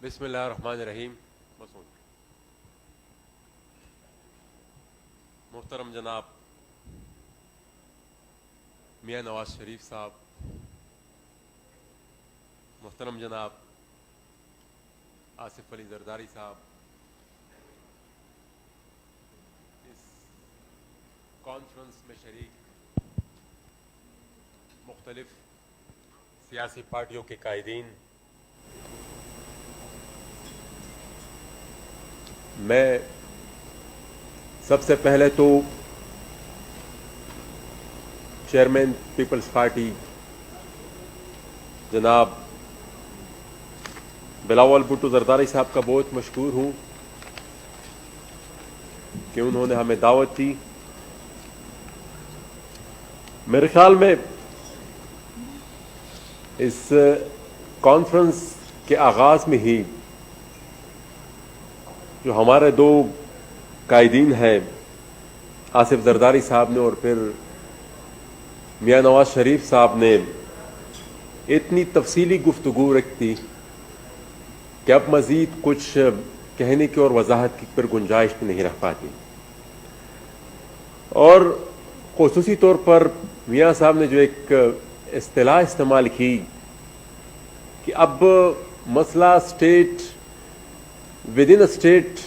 بسم اللہ الرحمن الرحیم. محترم جناب میاں نواز شریف صاحب، محترم جناب آصف علی زرداری صاحب، اس کانفرنس میں شریک مختلف سیاسی پارٹیوں کے قائدین، میں سب سے پہلے تو چیئرمین پیپلز پارٹی جناب بلاول بھٹو زرداری صاحب کا بہت مشکور ہوں کہ انہوں نے ہمیں دعوت دی. میرے خیال میں اس کانفرنس کے آغاز میں ہی جو ہمارے دو قائدین ہیں آصف زرداری صاحب نے اور پھر میاں نواز شریف صاحب نے اتنی تفصیلی گفتگو رکھی کہ اب مزید کچھ کہنے کی اور وضاحت کی پر گنجائش نہیں رہ پاتی. اور خصوصی طور پر میاں صاحب نے جو ایک اصطلاح استعمال کی کہ اب مسئلہ اسٹیٹ ود ان اسٹیٹ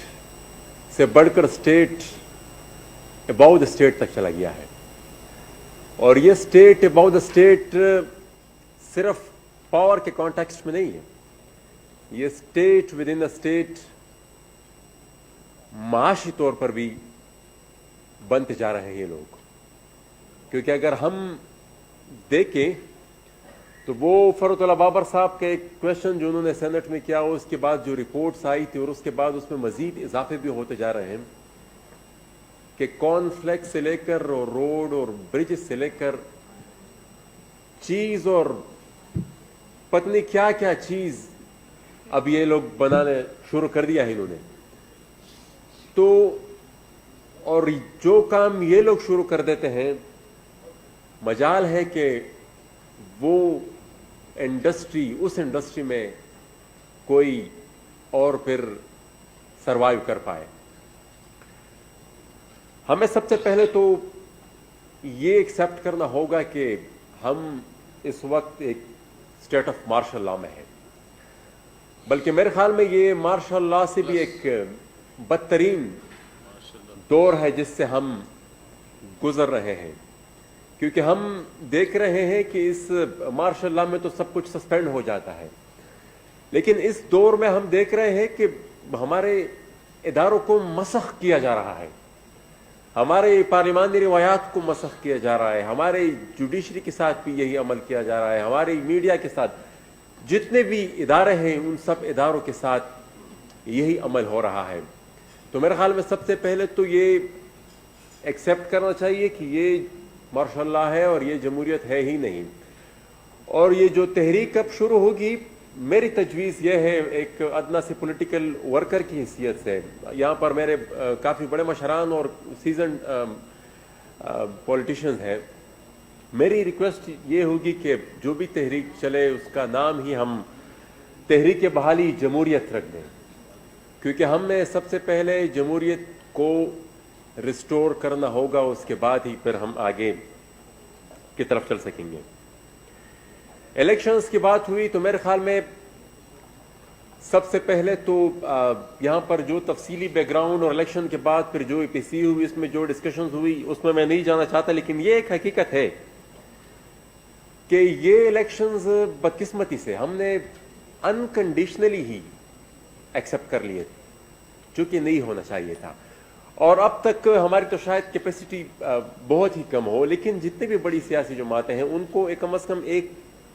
سے بڑھ کر اسٹیٹ اباؤ دا اسٹیٹ تک چلا گیا ہے، اور یہ اسٹیٹ اباؤ دا اسٹیٹ صرف پاور کے کانٹیکسٹ میں نہیں ہے، یہ state with in the state معاشی طور پر بھی بنتے جا رہے ہیں یہ لوگ. کیونکہ اگر ہم دیکھیں تو وہ فرحت اللہ بابر صاحب کے ایک کویشچن جو انہوں نے سینٹ میں کیا، اس کے بعد جو رپورٹس آئی تھی اور اس کے بعد اس میں مزید اضافے بھی ہوتے جا رہے ہیں کہ کارن فلیکس سے لے کر اور روڈ اور برجز سے لے کر چیز اور پتنی کیا کیا چیز اب یہ لوگ بنانے شروع کر دیا ہے انہوں نے. تو اور جو کام یہ لوگ شروع کر دیتے ہیں مجال ہے کہ وہ انڈسٹری اس انڈسٹری میں کوئی اور پھر سروائیو کر پائے. ہمیں سب سے پہلے تو یہ ایکسیپٹ کرنا ہوگا کہ ہم اس وقت ایک اسٹیٹ آف مارشل لاء میں ہیں، بلکہ میرے خیال میں یہ مارشل لاء سے بھی ایک بدترین دور ہے جس سے ہم گزر رہے ہیں. کیونکہ ہم دیکھ رہے ہیں کہ اس مارشل لاء میں تو سب کچھ سسپینڈ ہو جاتا ہے، لیکن اس دور میں ہم دیکھ رہے ہیں کہ ہمارے اداروں کو مسخ کیا جا رہا ہے، ہمارے پارلیمانی روایات کو مسخ کیا جا رہا ہے، ہمارے جوڈیشری کے ساتھ بھی یہی عمل کیا جا رہا ہے، ہماری میڈیا کے ساتھ جتنے بھی ادارے ہیں ان سب اداروں کے ساتھ یہی عمل ہو رہا ہے. تو میرے خیال میں سب سے پہلے تو یہ ایکسیپٹ کرنا چاہیے کہ یہ مارشل لاء ہے اور یہ جمہوریت ہے ہی نہیں. اور یہ جو تحریک اب شروع ہوگی، میری تجویز یہ ہے ایک ادنا سے پولیٹیکل ورکر کی حیثیت سے، یہاں پر میرے کافی بڑے مشران اور سیزنڈ پولیٹیشینز ہیں، میری ریکویسٹ یہ ہوگی کہ جو بھی تحریک چلے اس کا نام ہی ہم تحریک بحالی جمہوریت رکھ دیں، کیونکہ ہم نے سب سے پہلے جمہوریت کو ریسٹور کرنا ہوگا، اس کے بعد ہی پھر ہم آگے کی طرف چل سکیں گے. الیکشنز کی بات ہوئی تو میرے خیال میں سب سے پہلے تو یہاں پر جو تفصیلی بیک گراؤنڈ اور الیکشن کے بعد پھر جو پی سی ہوئی، اس میں جو ڈسکشنز ہوئی اس میں نہیں جانا چاہتا، لیکن یہ ایک حقیقت ہے کہ یہ الیکشنز بدقسمتی سے ہم نے انکنڈیشنلی ہی ایکسیپٹ کر لیے جو کہ نہیں ہونا چاہیے تھا. اور اب تک ہماری تو شاید کیپیسٹی بہت ہی کم ہو، لیکن جتنے بھی بڑی سیاسی جماعتیں ہیں ان کو کم از کم ایک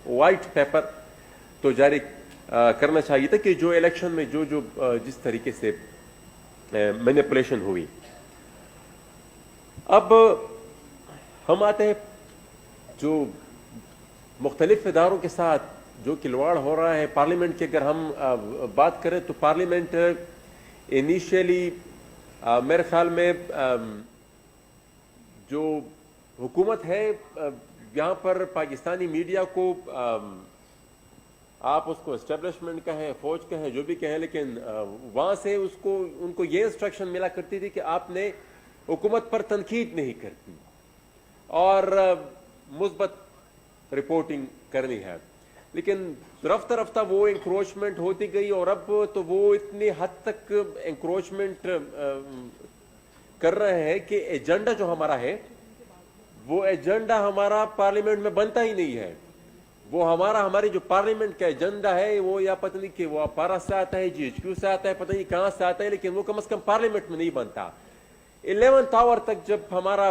وائٹ پیپر تو جاری کرنا چاہیے تھا کہ جو الیکشن میں جو جس طریقے سے مینیپولیشن ہوئی. اب ہم آتے ہیں جو مختلف اداروں کے ساتھ جو کھلواڑ ہو رہا ہے. پارلیمنٹ کی اگر ہم بات کریں تو پارلیمنٹ انیشیلی میرے خیال میں جو حکومت ہے یہاں پر پاکستانی میڈیا کو آپ اس کو اسٹیبلشمنٹ کہیں، فوج کہیں، جو بھی کہیں، لیکن وہاں سے ان کو یہ انسٹرکشن ملا کرتی تھی کہ آپ نے حکومت پر تنقید نہیں کرتی اور مثبت رپورٹنگ کرنی ہے. لیکن رفتہ رفتہ وہ انکروچمنٹ ہوتی گئی، اور اب تو وہ اتنی حد تک انکروچمنٹ کر رہے ہیں کہ ایجنڈا جو ہمارا ہے وہ ایجنڈا ہمارا پارلیمنٹ میں بنتا ہی نہیں ہے. وہ ہماری جو پارلیمنٹ کا ایجنڈا ہے وہ یا پتہ نہیں کہ وہ پارا سے آتا ہے، GHQ سے آتا ہے، پتہ نہیں کہاں سے آتا ہے، لیکن وہ کم از کم پارلیمنٹ میں نہیں بنتا. 11th آور تک جب ہمارا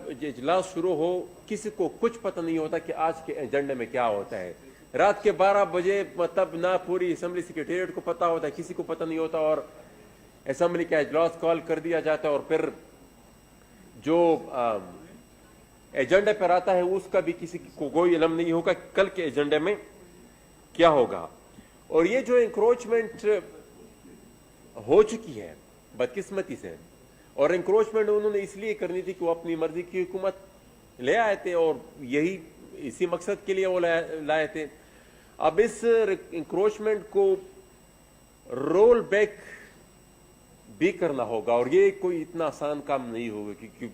اجلاس شروع ہو، کسی کو کچھ پتہ نہیں ہوتا کہ آج کے ایجنڈے میں کیا ہوتا ہے. رات کے 12 بجے مطلب نہ پوری اسمبلی سیکریٹریٹ کو پتہ ہوتا ہے، کسی کو پتہ نہیں ہوتا، اور اسمبلی کا اجلاس کال کر دیا جاتا ہے، اور پھر جو ایجنڈے پر آتا ہے اس کا بھی کسی کو کوئی علم نہیں ہوگا کل کے ایجنڈے میں کیا ہوگا. اور یہ جو انکروچمنٹ ہو چکی ہے بدقسمتی سے، اور انکروچمنٹ انہوں نے اس لیے کرنی تھی کہ وہ اپنی مرضی کی حکومت لے آئے تھے، اور اسی مقصد کے لیے وہ لائے تھے. اب اس انکروچمنٹ کو رول بیک بھی کرنا ہوگا، اور یہ کوئی اتنا آسان کام نہیں ہوگا، کیونکہ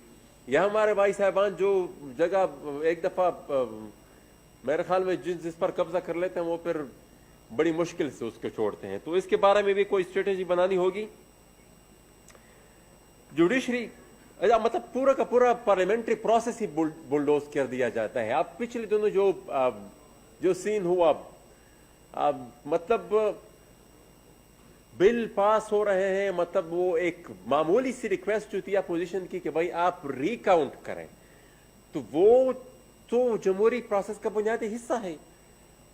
یہ ہمارے بھائی صاحبان جو جگہ ایک دفعہ میرے خیال میں جس پر قبضہ کر لیتے ہیں وہ پھر بڑی مشکل سے اس کو چھوڑتے ہیں. تو اس کے بارے میں بھی کوئی اسٹریٹجی بنانی ہوگی. جوڈیشری مطلب پورا کا پورا پارلیمنٹری پروسیس ہی بلڈوز کر دیا جاتا ہے. اب پچھلے دنوں جو سین ہوا، مطلب بل پاس ہو رہے ہیں، مطلب وہ ایک معمولی سی ریکویسٹ جو تھی اپوزیشن کی کہ بھائی آپ ریکاؤنٹ کریں، تو وہ تو جمہوری پروسیس کا بنیادی حصہ ہے.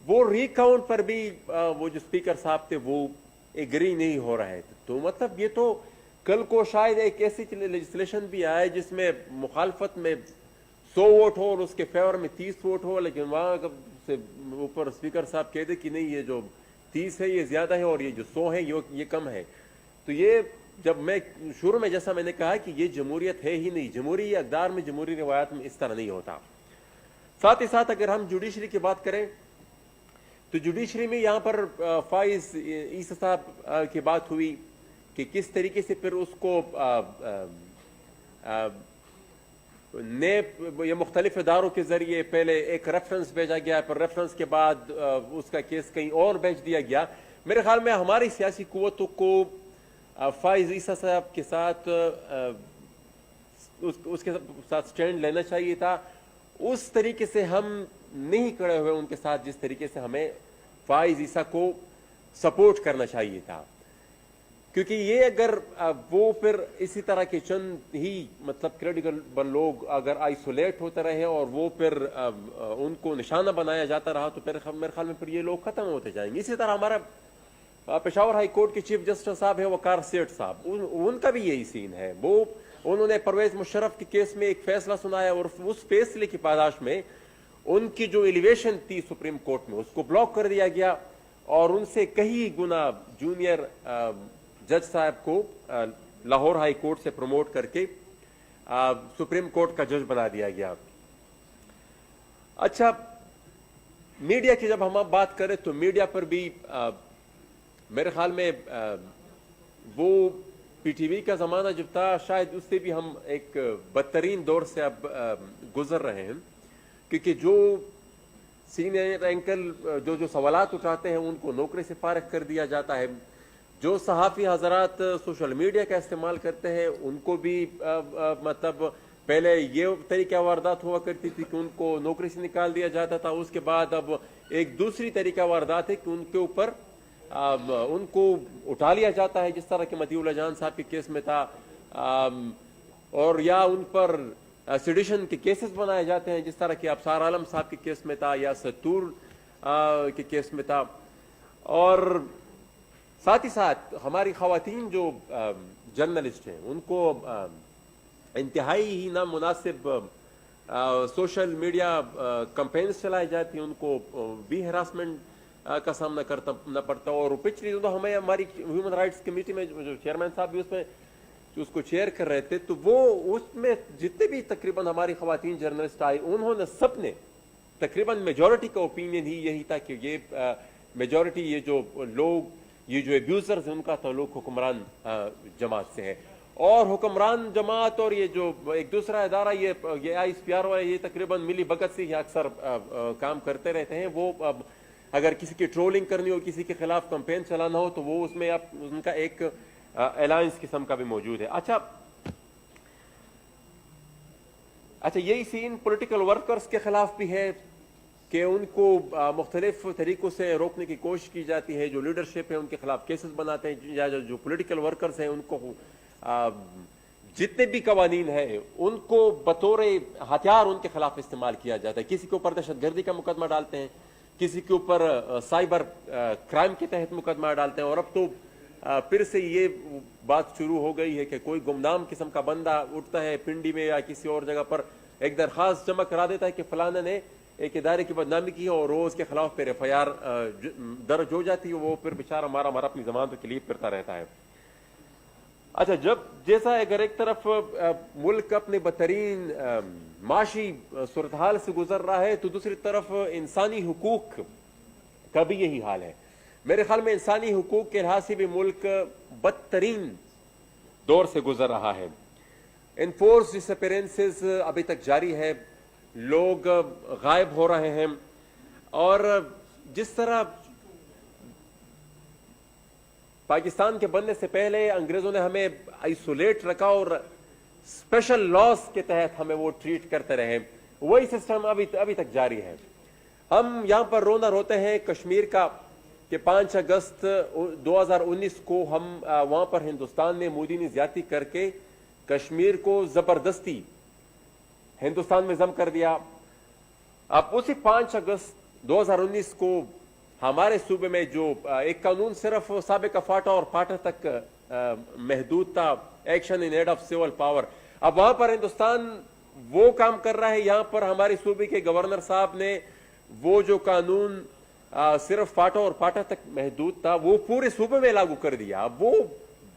وہ ریکاؤنٹ پر بھی وہ جو اسپیکر صاحب تھے وہ ایگری نہیں ہو رہے تھے. تو مطلب یہ تو کل کو شاید ایک ایسی لیجسلیشن بھی آئے جس میں مخالفت میں 100 ووٹ ہو اور اس کے فیور میں 30 ووٹ ہو، لیکن وہاں سے اوپر اسپیکر صاحب کہہ دے کہ نہیں یہ جو 30 ہے یہ زیادہ ہے اور یہ جو 100 ہے یہ کم ہے. تو یہ جب میں شروع میں جیسا میں نے کہا کہ یہ جمہوریت ہے ہی نہیں. جمہوری اقدار میں، جمہوری روایات میں اس طرح نہیں ہوتا. ساتھ ہی ساتھ اگر ہم جوڈیشری کی بات کریں تو جوڈیشری میں یہاں پر فائز عیسی صاحب کی بات ہوئی کہ کس طریقے سے پھر اس کو یہ مختلف اداروں کے ذریعے پہلے ایک ریفرنس بھیجا گیا، پھر ریفرنس کے بعد اس کا کیس کہیں اور بھیج دیا گیا. میرے خیال میں ہماری سیاسی قوتوں کو فائز عیسی صاحب کے ساتھ اس کے ساتھ سٹینڈ لینا چاہیے تھا. اس طریقے سے ہم نہیں کھڑے ہوئے ان کے ساتھ جس طریقے سے ہمیں فائز عیسی کو سپورٹ کرنا چاہیے تھا. کیونکہ یہ اگر وہ پھر اسی طرح کے چند ہی مطلب کریڈیبل لوگ اگر آئسولیٹ ہوتے رہے اور وہ پھر ان کو نشانہ بنایا جاتا رہا تو پھر میرے خیال میں پھر یہ لوگ ختم ہوتے جائیں گے. اسی طرح ہمارا پشاور ہائی کورٹ کے چیف جسٹس صاحب ہے وقار سیٹھ صاحب، ان کا بھی یہی سین ہے. انہوں نے پرویز مشرف کے کیس میں ایک فیصلہ سنایا اور اس فیصلے کی پاداش میں ان کی جو ایلیویشن تھی سپریم کورٹ میں اس کو بلاک کر دیا گیا، اور ان سے کئی گنا جونیئر جج صاحب کو لاہور ہائی کورٹ سے پروموٹ کر کے سپریم کورٹ کا جج بنا دیا گیا. اچھا، میڈیا کی جب ہم بات کریں تو میڈیا پر بھی میرے خیال میں وہ پی ٹی وی کا زمانہ جب تھا شاید اس سے بھی ہم ایک بدترین دور سے اب گزر رہے ہیں، کیونکہ جو سینئر اینکر جو سوالات اٹھاتے ہیں ان کو نوکری سے فارغ کر دیا جاتا ہے. جو صحافی حضرات سوشل میڈیا کا استعمال کرتے ہیں ان کو بھی مطلب پہلے یہ طریقہ واردات ہوا کرتی تھی کہ ان کو نوکری سے نکال دیا جاتا تھا. اس کے بعد اب ایک دوسری طریقہ واردات ہے کہ ان کے اوپر ان کو اٹھا لیا جاتا ہے، جس طرح کہ مطیع اللہ جان صاحب کے کیس میں تھا، اور یا ان پر سیڈیشن کے کیسز بنائے جاتے ہیں جس طرح کہ ابصار عالم صاحب کے کیس میں تھا یا ستور کے کیس میں تھا. اور ساتھ ہی ساتھ ہماری خواتین جو جرنلسٹ ہیں ان کو انتہائی ہی نامناسب سوشل میڈیا کمپینز چلائی جاتی ہیں، ان کو بھی ہراسمنٹ کا سامنا کرنا پڑتا. اور پچھلی دنوں ہمیں ہماری ہیومن رائٹس کمیٹی میں جو چیئرمین صاحب بھی اس میں جو اس کو چیئر کر رہے تھے تو وہ اس میں جتنے بھی تقریباً ہماری خواتین جرنلسٹ آئی انہوں نے سب نے تقریباً میجورٹی کا اوپینین ہی یہی تھا کہ میجورٹی یہ جو لوگ یہ جو ابیوزرز ہیں ان کا تعلق حکمران جماعت سے ہے. اور حکمران جماعت اور یہ جو ایک دوسرا ادارہ یہ آئی ایس پی آر ہے، یہ تقریباً ملی بھگت سے ہی اکثر کام کرتے رہتے ہیں. وہ اگر کسی کی ٹرولنگ کرنی ہو، کسی کے خلاف کمپین چلانا ہو تو وہ اس میں ان کا ایک الائنس قسم کا بھی موجود ہے. اچھا یہی سین پولیٹیکل ورکرز کے خلاف بھی ہے کہ ان کو مختلف طریقوں سے روکنے کی کوشش کی جاتی ہے. جو لیڈرشپ ہے ان کے خلاف کیسز بناتے ہیں، یا جو پولیٹیکل ورکرز ہیں ان کو جتنے بھی قوانین ہیں ان کو بطور ہتھیار ان کے خلاف استعمال کیا جاتا ہے. کسی کے اوپر دہشت گردی کا مقدمہ ڈالتے ہیں، کسی کے اوپر سائبر کرائم کے تحت مقدمہ ڈالتے ہیں. اور اب تو پھر سے یہ بات شروع ہو گئی ہے کہ کوئی گمنام قسم کا بندہ اٹھتا ہے پنڈی میں یا کسی اور جگہ پر ایک درخواست جمع کرا دیتا ہے کہ فلانا نے ایک ادارے کی بدنامی کی اور روز کے خلاف پھر ایف آئی آر درج ہو جاتی ہے. وہ پھر بیچارہ ہمارا اپنی ضمانت کے لیے پھرتا رہتا ہے. اچھا جیسا اگر ایک طرف ملک اپنے بدترین معاشی صورتحال سے گزر رہا ہے تو دوسری طرف انسانی حقوق کا بھی یہی حال ہے. میرے خیال میں انسانی حقوق کے لحاظ سے بھی ملک بدترین دور سے گزر رہا ہے. انفورس ڈس اپیرنسز ابھی تک جاری ہے، لوگ غائب ہو رہے ہیں. اور جس طرح پاکستان کے بننے سے پہلے انگریزوں نے ہمیں آئسولیٹ رکھا اور اسپیشل لاس کے تحت ہمیں وہ ٹریٹ کرتے رہے، وہی سسٹم ابھی تک جاری ہے. ہم یہاں پر رونا روتے ہیں کشمیر کا کہ 5 اگست 2019 کو ہم وہاں پر ہندوستان نے مودی نے زیادتی کر کے کشمیر کو زبردستی ہندوستان میں ضم کر دیا. اب اسی 5 اگست 2019 کو ہمارے صوبے میں جو ایک قانون صرف سابقہ فاٹا اور پاٹا تک محدود تھا، action in aid of civil power, اب وہاں پر ہندوستان وہ کام کر رہا ہے. یہاں پر ہمارے صوبے کے گورنر صاحب نے وہ جو قانون صرف فاٹا اور پاٹا تک محدود تھا وہ پورے صوبے میں لاگو کر دیا. وہ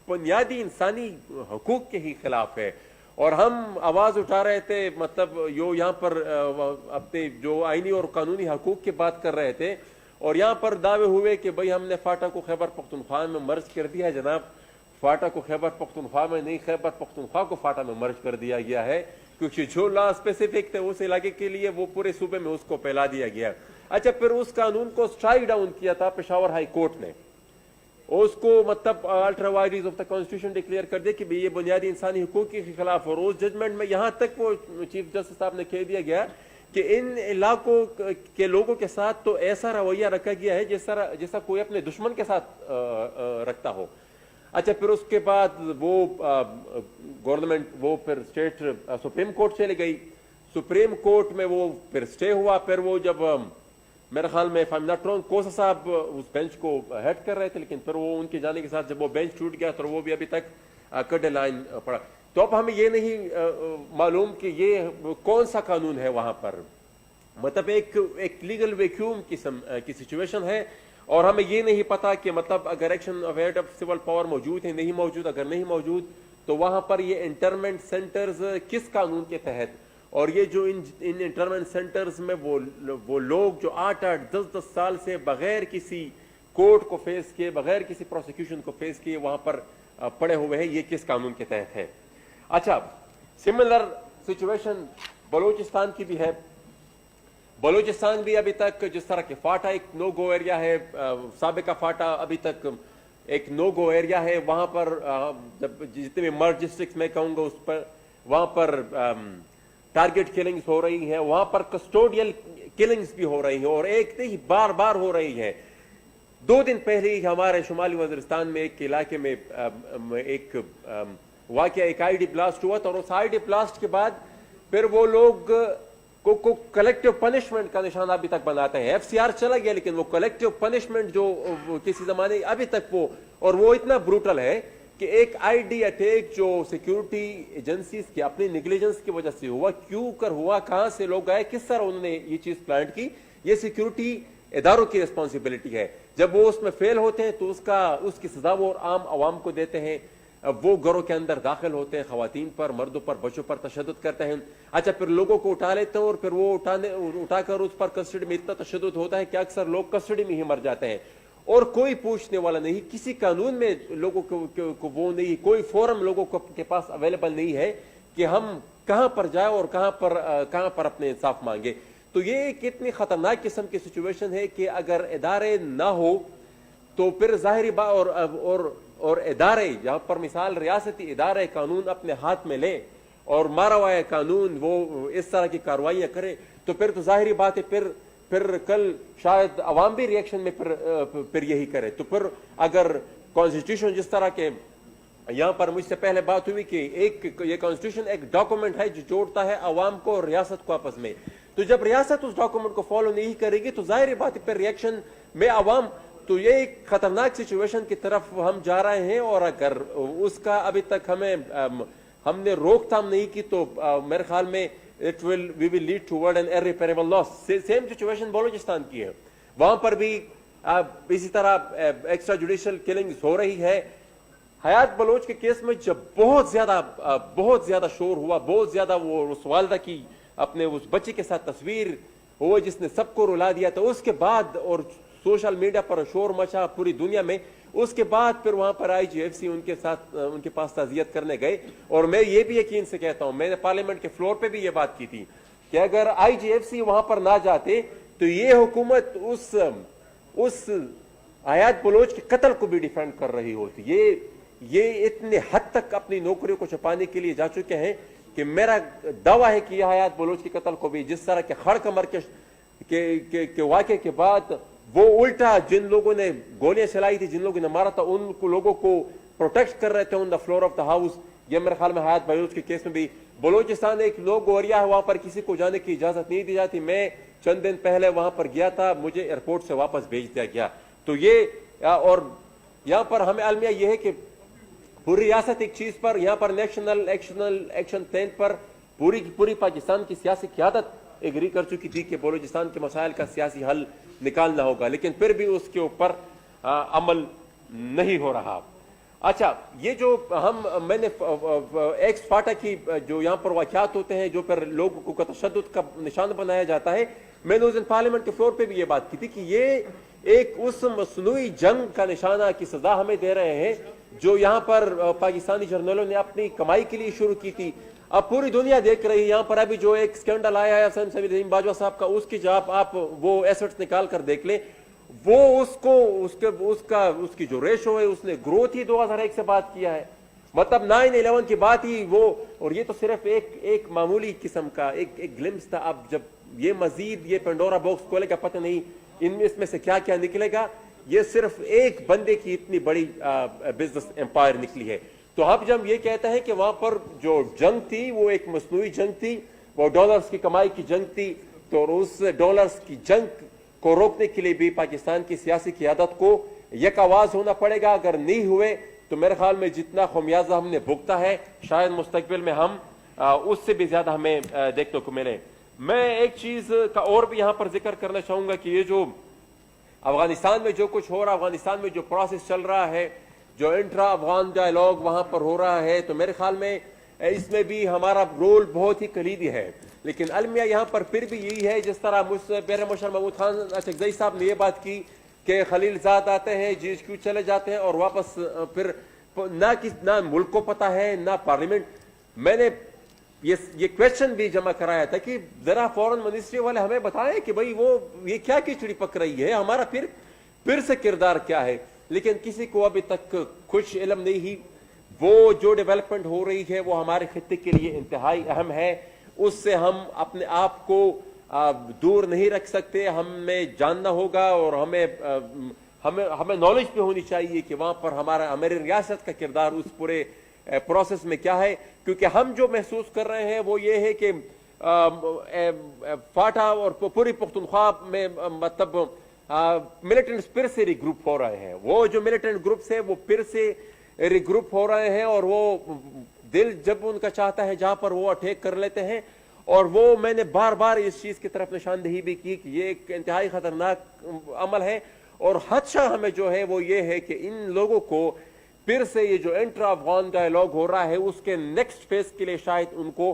بنیادی انسانی حقوق کے ہی خلاف ہے. اور ہم آواز اٹھا رہے تھے، مطلب یہاں پر اپنے جو آئینی اور قانونی حقوق کی بات کر رہے تھے، اور یہاں پر دعوے ہوئے کہ بھئی ہم نے فاٹا کو خیبر پختونخوا میں مرج کر دیا ہے. جناب فاٹا کو خیبر پختونخوا میں نہیں، خیبر پختونخوا کو فاٹا میں مرج کر دیا گیا ہے، کیونکہ جو لا اسپیسیفک تھے اس علاقے کے لیے وہ پورے صوبے میں اس کو پھیلا دیا گیا. اچھا پھر اس قانون کو اسٹرائک ڈاؤن کیا تھا پشاور ہائی کورٹ نے، اس کو مطلب ultra vires of the constitution declare کر دیا کہ یہ بنیادی انسانی حقوق کے خلاف. اور اس ججمنٹ میں یہاں تک وہ چیف جسٹس صاحب نے کہہ دیا گیا کہ ان علاقوں کے لوگوں کے ساتھ تو ایسا رویہ رکھا گیا ہے جیسا کوئی اپنے دشمن کے ساتھ رکھتا ہو. اچھا پھر اس کے بعد وہ گورنمنٹ وہ پھر اسٹیٹ سپریم کورٹ چلے گئی. سپریم کورٹ میں وہ پھر اسٹے ہوا. پھر وہ جب میرے خیال میں کوسا صاحب اس بینچ کو ہیڈ کر رہے تھے، لیکن پھر وہ ان کے جانے کے ساتھ جب وہ بینچ ٹوٹ گیا تو وہ بھی ابھی تک کڈ لائن پڑا. تو اب ہمیں یہ نہیں معلوم کہ یہ کون سا قانون ہے وہاں پر، مطلب ایک لیگل ویکیوم کی سچویشن ہے. اور ہمیں یہ نہیں پتا کہ مطلب اگر action of aid of civil power موجود ہے نہیں موجود، اگر نہیں موجود تو وہاں پر یہ انٹرمنٹ سینٹرز کس قانون کے تحت. اور یہ جو ان انٹرمنٹ سینٹرز میں وہ لوگ جو 8-8 10-10 سال سے بغیر کسی کورٹ کو فیس کیے، بغیر کسی پروسیکیوشن کو فیس کیے وہاں پر پڑے ہوئے ہیں، یہ کس قانون کے تحت ہے. اچھا سملر سچویشن بلوچستان کی بھی ہے. بلوچستان بھی ابھی تک جس طرح کہ فاٹا ایک نو گو ایریا ہے، سابقہ فاٹا ابھی تک ایک نو گو ایریا ہے. وہاں پر جب جتنے بھی مرج ڈسٹرکٹس میں کہوں گا اس پر وہاں پر ٹارگٹ کلنگز ہو رہی ہیں، وہاں پر کسٹوڈیل کلنگز بھی ہو رہی ہیں، اور ایک نہیں بار ہو رہی ہیں. 2 دن پہلے ہی ہمارے شمالی وزیرستان میں ایک علاقے میں ایک واقعہ ایک آئی ڈی بلاسٹ ہوا تھا. اور اس آئی ڈی بلاسٹ کے بعد پھر وہ لوگ کو کلیکٹیو پنشمنٹ کا نشانہ ابھی تک بناتے ہیں. ایف سی آر چلا گیا لیکن وہ کلیکٹیو پنشمنٹ جو کسی زمانے ابھی تک اور وہ اتنا بروٹل ہے کہ ایک آئی ڈی اٹیک جو سیکیورٹی ایجنسیز کی اپنی نیگلیجنس کی وجہ سے ہوا، کیوں کر ہوا، کہاں سے لوگ آئے، کس طرح انہوں نے یہ چیز پلانٹ کی، یہ سیکیورٹی اداروں کی ریسپانسبلٹی ہے. جب وہ اس میں فیل ہوتے ہیں تو اس کی سزا وہ عام عوام کو دیتے ہیں. وہ گھروں کے اندر داخل ہوتے ہیں، خواتین پر، مردوں پر، بچوں پر تشدد کرتے ہیں. اچھا پھر لوگوں کو اٹھا لیتے ہیں اور پھر وہ اٹھا کر اس پر کسٹڈی میں اتنا تشدد ہوتا ہے کہ اکثر لوگ کسٹڈی میں ہی مر جاتے ہیں اور کوئی پوچھنے والا نہیں. کسی قانون میں لوگوں کو وہ نہیں، کوئی فورم لوگوں کے پاس اویلیبل نہیں ہے کہ ہم کہاں پر جائیں اور کہاں پر اپنے انصاف مانگے. تو یہ ایک اتنی خطرناک قسم کی سچویشن ہے کہ اگر ادارے نہ ہو تو پھر ظاہری اور ادارے جہاں پر مثال ریاستی ادارے قانون اپنے ہاتھ میں لے اور مارا ہوا قانون وہ اس طرح کی کارروائیاں کرے تو پھر تو ظاہری بات ہے پھر کل شاید عوام بھی ریئیکشن میں پھر یہی کرے. تو پھر اگر کانسٹیٹیوشن جس طرح کے یہاں پر مجھ سے پہلے بات ہوئی کہ یہ کانسٹیٹیوشن ایک ڈاکومنٹ ہے جو جوڑتا ہے عوام کو اور ریاست کو آپس میں، تو جب ریاست اس ڈاکومنٹ کو فالو نہیں کرے گی تو ظاہری بات ہے پھر ریئیکشن میں عوام. تو یہ ایک خطرناک سچویشن کی طرف ہم جا رہے ہیں اور اگر اس کا ابھی تک ہم نے روک تھام نہیں کی تو میرے خیال میں we will lead toward an irreparable loss. Same situation Balochistan کی ہے، وہاں پر بھی اسی طرح ایکسٹرا جوڈیشل کلنگز ہو رہی ہے. حیات بلوچ کے کیس میں جب بہت زیادہ شور ہوا، بہت زیادہ وہ اس والدہ کی اپنے اس بچے کے ساتھ تصویر ہوئی جس نے سب کو رلا دیا، تو اس کے بعد اور سوشل میڈیا پر شور مچا پوری دنیا میں، اس کے بعد پھر وہاں پر IGFC ان کے پاس تعزیت کرنے گئے. اور میں یہ بھی یقین سے کہتا ہوں، میں نے پارلیمنٹ کے فلور پہ بھی یہ بات کی تھی کہ اگر IGFC وہاں پر نہ جاتے تو یہ حکومت اس حیات بلوچ کے قتل کو بھی ڈیفینڈ کر رہی ہوتی. یہ اتنے حد تک اپنی نوکریوں کو چھپانے کے لیے جا چکے ہیں کہ میرا دعویٰ ہے کہ یہ حیات بلوچ کے قتل کو بھی جس طرح کے خڑ کمر کے واقعے کے بعد وہ الٹا جن لوگوں نے گولیاں چلائی تھی، جن لوگوں نے مارا تھا، ان کو لوگوں کو پروٹیکٹ کر رہے تھے on the floor of the house. یہ میرے خیال میں حیات بلوچ کے کیس میں بھی بلوچستان ایک لو گوریا ہے، وہاں پر کسی کو جانے کی اجازت نہیں دی جاتی. میں چند دن پہلے وہاں پر گیا تھا، مجھے ایئرپورٹ سے واپس بھیج دیا گیا. تو یہ اور یہاں پر ہمیں المیہ یہ ہے کہ پوری ریاست ایک چیز پر، یہاں پر نیشنل ایکشن پلان پر پوری پاکستان کی سیاسی قیادت ایگری کر چکی تھی کہ بلوچستان کے مسائل کا سیاسی حل نکالنا ہوگا، لیکن پھر بھی اس کے اوپر عمل نہیں ہو رہا. اچھا یہ جو میں نے ایکس فاٹا کی جو یہاں پر واقعات ہوتے ہیں جو پھر لوگوں کو تشدد کا نشان بنایا جاتا ہے، میں نے اس دن پارلیمنٹ کے فلور پہ بھی یہ بات کی تھی کہ یہ ایک اس مصنوعی جنگ کا نشانہ کی سزا ہمیں دے رہے ہیں جو یہاں پر پاکستانی جرنیلوں نے اپنی کمائی کے لیے شروع کی تھی. اب پوری دنیا دیکھ رہی ہے. یہاں پر ابھی جو ایک سکینڈل آیا ہے سلیم باجوہ صاحب کا، اس کی جب آپ وہ ایسٹس نکال کر دیکھ لیں، وہ اس کی جو ریشو ہے، اس نے گروتھ ہی 2001 سے بات کیا ہے. مطلب 9/11 کی بات ہی وہ، اور یہ تو صرف ایک معمولی قسم کا ایک گلمس تھا. اب جب یہ مزید یہ پینڈورا باکس کھولے گا، پتہ نہیں اس میں سے کیا کیا نکلے گا. یہ صرف ایک بندے کی اتنی بڑی بزنس امپائر نکلی ہے. تو اب جب یہ کہتا ہے کہ وہاں پر جو جنگ تھی وہ ایک مصنوعی جنگ تھی، وہ ڈالرز کی کمائی کی جنگ تھی، تو اس ڈالرز کی جنگ کو روکنے کے لیے بھی پاکستان کی سیاسی قیادت کو یک آواز ہونا پڑے گا. اگر نہیں ہوئے تو میرے خیال میں جتنا خمیازہ ہم نے بھگتا ہے شاید مستقبل میں ہم اس سے بھی زیادہ ہمیں دیکھنے کو ملے. میں ایک چیز کا اور بھی یہاں پر ذکر کرنا چاہوں گا کہ یہ جو افغانستان میں جو کچھ ہو رہا، افغانستان میں جو پروسیس چل رہا ہے، جو انٹرا افغان ڈائلاگ وہاں پر ہو رہا ہے، تو میرے خیال میں اس میں بھی ہمارا رول بہت ہی کلیدی ہے. لیکن المیہ یہاں پر پھر بھی یہی ہے، جس طرح مجھ سے پیر مشر محمود خان اچکزئی صاحب نے یہ بات کی کہ خلیل زاد آتے ہیں GHQ چلے جاتے ہیں اور واپس پھر نہ ملک کو پتہ ہے نہ پارلیمنٹ. میں نے یہ کویشچن بھی جمع کرایا تھا کہ ذرا فورن منسٹری والے ہمیں بتائیں کہ بھئی وہ یہ کیا کھچڑی پک رہی ہے، ہمارا پھر سے کردار کیا ہے. لیکن کسی کو ابھی تک کچھ علم نہیں ہی. وہ جو ڈیولپمنٹ ہو رہی ہے وہ ہمارے خطے کے لیے انتہائی اہم ہے. اس سے ہم اپنے آپ کو دور نہیں رکھ سکتے. ہمیں جاننا ہوگا اور ہمیں نالج بھی ہونی چاہیے کہ وہاں پر ہماری ریاست کا کردار اس پورے پروسیس میں کیا ہے. کیونکہ ہم جو محسوس کر رہے ہیں وہ یہ ہے کہ فاٹا اور پوری پختونخوا میں مطلب ملیٹنٹس پھر سے ری گروپ ہو رہے ہیں. وہ جو ملیٹنٹ گروپس ہیں وہ پھر سے ری گروپ ہو رہے ہیں اور وہ دل جب ان کا چاہتا ہے جہاں پر وہ اٹیک کر لیتے ہیں. اور وہ میں نے بار بار اس چیز کی طرف نشاندہی بھی کی کہ یہ ایک انتہائی خطرناک عمل ہے. اور خدشہ ہمیں جو ہے وہ یہ ہے کہ ان لوگوں کو پھر سے یہ جو انٹرا افغان ڈائلاگ ہو رہا ہے اس کے نیکسٹ فیز کے لیے شاید ان کو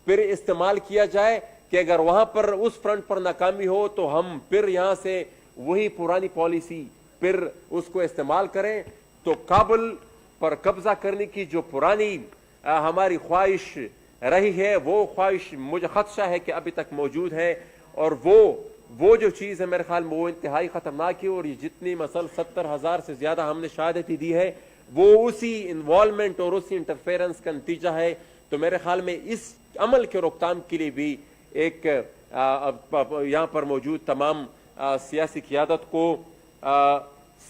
پھر استعمال کیا جائے کہ اگر وہاں پر اس فرنٹ پر ناکامی ہو تو ہم پھر یہاں سے وہی پرانی پالیسی پھر اس کو استعمال کریں. تو کابل پر قبضہ کرنے کی جو پرانی ہماری خواہش رہی ہے وہ خواہش مجھے خدشہ ہے کہ ابھی تک موجود ہے, اور وہ جو چیز ہے میرے خیال میں وہ انتہائی خطرناک ہے. اور یہ جتنی مثلا 70,000 سے زیادہ ہم نے شہادتیں دی ہے وہ اسی انوالومنٹ اور اسی انٹرفیرنس کا نتیجہ ہے. تو میرے خیال میں اس عمل کے روک تھام کے لیے بھی ایک یہاں پر موجود تمام سیاسی قیادت کو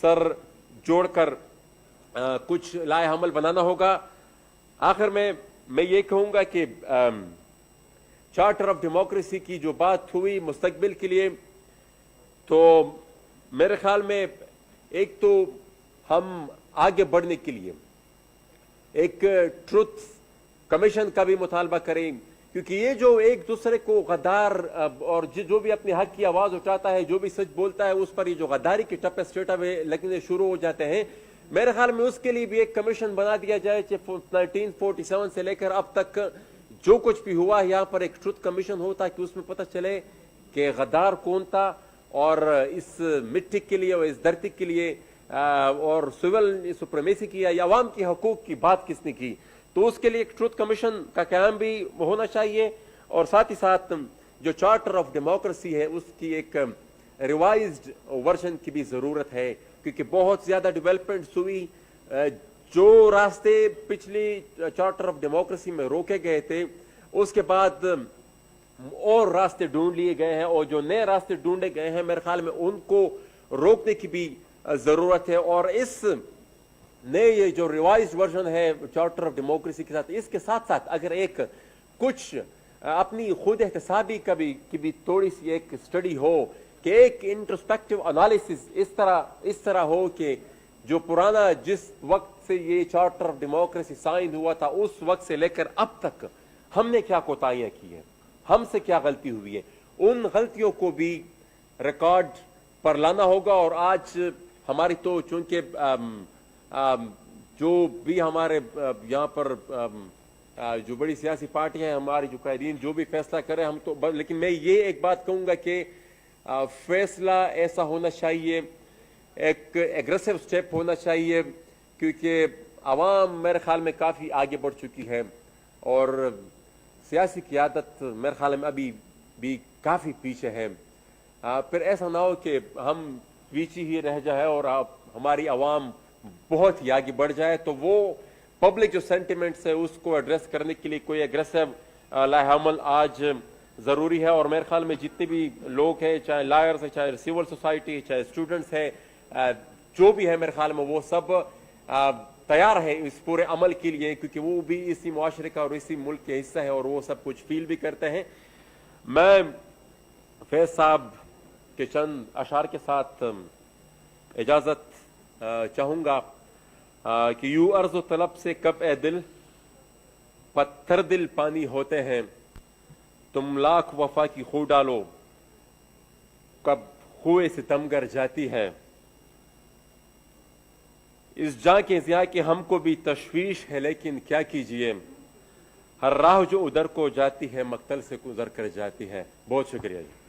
سر جوڑ کر کچھ لائحہ عمل بنانا ہوگا. آخر میں یہ کہوں گا کہ چارٹر آف ڈیموکریسی کی جو بات ہوئی مستقبل کے لیے, تو میرے خیال میں ایک تو ہم آگے بڑھنے کے لیے ایک ٹروتھ کمیشن کا بھی مطالبہ کریں, کیونکہ یہ جو ایک دوسرے کو غدار اور جو بھی اپنے حق کی آواز اٹھاتا ہے, جو بھی سچ بولتا ہے, اس پر یہ جو غداری کے ٹپے اسٹیٹ لگنے شروع ہو جاتے ہیں, میرے خیال میں اس کے لیے بھی ایک کمیشن بنا دیا جائے. 1947 سے لے کر اب تک جو کچھ بھی ہوا یہاں پر ایک ٹروتھ کمیشن ہو تاکہ اس میں پتہ چلے کہ غدار کون تھا, اور اس مٹی کے لیے اور اس دھرتی کے لیے اور سول سپریمیسی کی یا عوام کے حقوق کی بات کس نے کی. تو اس کے لیے ایک ٹروتھ کمیشن کا قیام بھی ہونا چاہیے, اور ساتھ ہی ساتھ جو چارٹر آف ڈیموکریسی ہے اس کی ایک ریوائزڈ ورژن کی بھی ضرورت ہے, کیونکہ بہت زیادہ ڈیولپمنٹس ہوئی. جو راستے پچھلی چارٹر آف ڈیموکریسی میں روکے گئے تھے اس کے بعد اور راستے ڈھونڈ لیے گئے ہیں, اور جو نئے راستے ڈھونڈے گئے ہیں میرے خیال میں ان کو روکنے کی بھی ضرورت ہے. اور اس نئے یہ جو ریوائزڈ ورژن ہے چارٹر آف ڈیموکریسی کے ساتھ, اس کے ساتھ ساتھ اگر ایک کچھ اپنی خود احتسابی کی بھی تھوڑی سی ایک اسٹڈی ہو کہ ایک انٹروسپیکٹو انالیسس اس طرح ہو کہ جو پرانا جس وقت سے یہ چارٹر آف ڈیموکریسی سائن ہوا تھا اس وقت سے لے کر اب تک ہم نے کیا کوتاہیاں کی ہیں, ہم سے کیا غلطی ہوئی ہے, ان غلطیوں کو بھی ریکارڈ پر لانا ہوگا. اور آج ہماری تو چونکہ جو بھی ہمارے یہاں پر جو بڑی سیاسی پارٹیاں ہیں, ہماری جو قائدین جو بھی فیصلہ کریں ہم تو, لیکن میں یہ ایک بات کہوں گا کہ فیصلہ ایسا ہونا چاہیے, ایک ایگریسو سٹیپ ہونا چاہیے, کیونکہ عوام میرے خیال میں کافی آگے بڑھ چکی ہے اور سیاسی قیادت میرے خیال میں ابھی بھی کافی پیچھے ہے. پھر ایسا نہ ہو کہ ہم پیچھے ہی رہ جائے اور ہماری عوام بہت ہی آگے بڑھ جائے. تو وہ پبلک جو سینٹیمنٹس ہے اس کو ایڈریس کرنے کے لیے کوئی ایگریسو لائحہ عمل آج ضروری ہے. اور میرے خیال میں جتنے بھی لوگ ہیں, چاہے لائرز ہیں, چاہے سول سوسائٹی, چاہے اسٹوڈنٹس ہیں, جو بھی ہے میرے خیال میں وہ سب تیار ہے اس پورے عمل کے لیے, کیونکہ وہ بھی اسی معاشرے کا اور اسی ملک کے حصہ ہے اور وہ سب کچھ فیل بھی کرتے ہیں. میں فیض صاحب کے چند اشعار کے ساتھ اجازت چاہوں گا کہ یوں عرض و طلب سے کب اے دل پتھر دل پانی ہوتے ہیں, تم لاکھ وفا کی خو ڈالو کب خوئے ستمگر جاتی ہے. اس جاں کے ضیاء کے ہم کو بھی تشویش ہے لیکن کیا کیجئے, ہر راہ جو ادھر کو جاتی ہے مقتل سے گزر کر جاتی ہے. بہت شکریہ جی.